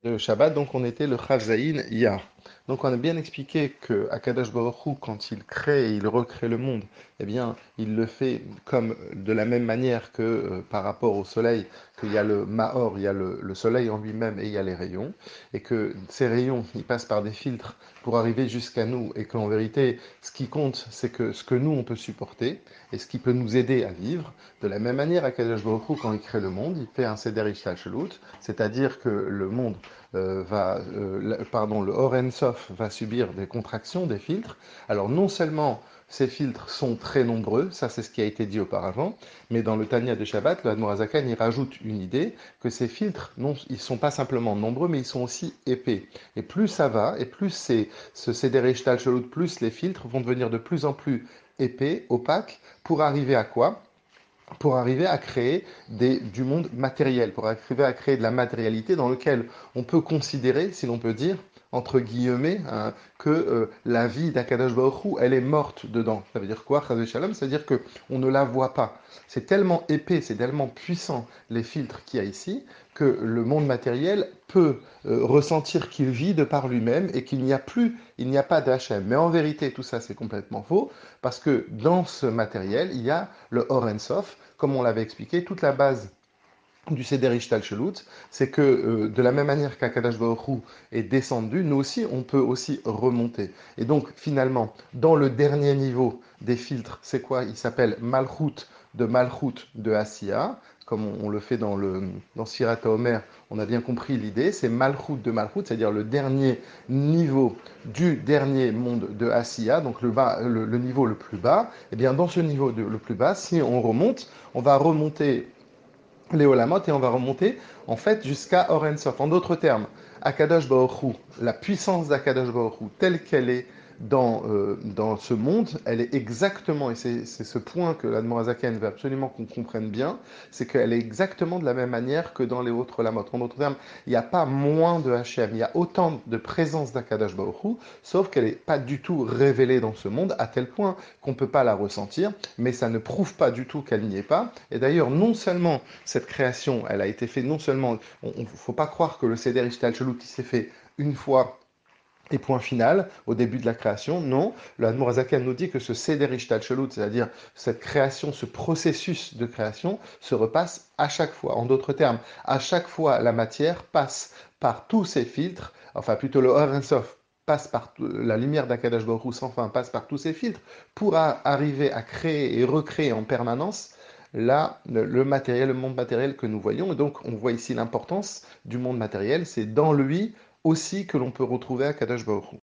Le Shabbat, donc on était le Chafzaïn Iyar. Donc on a bien expliqué que Akadosh Baruch Hu, quand il crée et il recrée le monde, eh bien il le fait comme de la même manière que par rapport au soleil, qu'il y a le Mahor, il y a le soleil en lui-même et il y a les rayons, et que ces rayons, ils passent par des filtres pour arriver jusqu'à nous, et qu'en vérité, ce qui compte, c'est que ce que nous on peut supporter et ce qui peut nous aider à vivre. De la même manière, Akadosh Baruch Hu, quand il crée le monde, il fait un Seder Ishtalshelut, c'est-à-dire que le monde le Or Sof va subir des contractions, des filtres. Alors non seulement ces filtres sont très nombreux, ça c'est ce qui a été dit auparavant, mais dans le Tanya de Shabbat, le Admorazakan il rajoute une idée que ces filtres, non, ils ne sont pas simplement nombreux, mais ils sont aussi épais. Et plus ça va, et plus ce Seder Ishtal plus les filtres vont devenir de plus en plus épais, opaques, pour arriver à quoi? Pour arriver à créer du monde matériel, pour arriver à créer de la matérialité dans lequel on peut considérer, si l'on peut dire, entre guillemets, hein, que la vie d'Akadosh Baruch Hu, elle est morte dedans. Ça veut dire quoi, Chazé Shalom? Ça veut dire qu'on ne la voit pas. C'est tellement épais, c'est tellement puissant, les filtres qu'il y a ici, que le monde matériel peut ressentir qu'il vit de par lui-même et qu'il n'y a plus, il n'y a pas d'Hachem. Mais en vérité, tout ça, c'est complètement faux, parce que dans ce matériel, il y a le Or Sof, comme on l'avait expliqué, toute la base du Seder Ishtalshelut, c'est que de la même manière qu'Akadash Baruch Hu est descendu, nous aussi, on peut aussi remonter. Et donc, finalement, dans le dernier niveau des filtres, c'est quoi? Il s'appelle Malchut de Asiya, comme on le fait dans Sirat Omer, on a bien compris l'idée, c'est Malchut de Malchut, c'est-à-dire le dernier niveau du dernier monde de Asiya, donc le niveau le plus bas. Et bien, dans ce niveau le plus bas, si on remonte, on va remonter les Olamot et on va remonter en fait jusqu'à Or Sof. En d'autres termes, Akadosh Baruch Hu, la puissance d'Akadosh Baruch Hu telle qu'elle est dans ce monde, elle est exactement, et c'est ce point que l'Admorazaken veut absolument qu'on comprenne bien, c'est qu'elle est exactement de la même manière que dans les autres Olamot. En d'autres termes, il n'y a pas moins de Hachem, il y a autant de présence d'Akadosh Baruch Hu, sauf qu'elle n'est pas du tout révélée dans ce monde à tel point qu'on ne peut pas la ressentir, mais ça ne prouve pas du tout qu'elle n'y est pas. Et d'ailleurs, non seulement cette création, elle a été faite non seulement, il ne faut pas croire que le Seder Ishtalshelut qui s'est fait une fois et point final, au début de la création, non. Le Admorazakan nous dit que ce Seder Ishtalshelut, c'est-à-dire cette création, ce processus de création, se repasse à chaque fois. En d'autres termes, à chaque fois, la matière passe par tous ces filtres, enfin plutôt le Or Sof passe par la lumière d'Akadash Baruch Hu sans fin, passe par tous ces filtres pour arriver à créer et recréer en permanence là, le matériel, le monde matériel que nous voyons. Et donc, on voit ici l'importance du monde matériel. C'est dans lui aussi que l'on peut retrouver Akadosh Baruch Hu.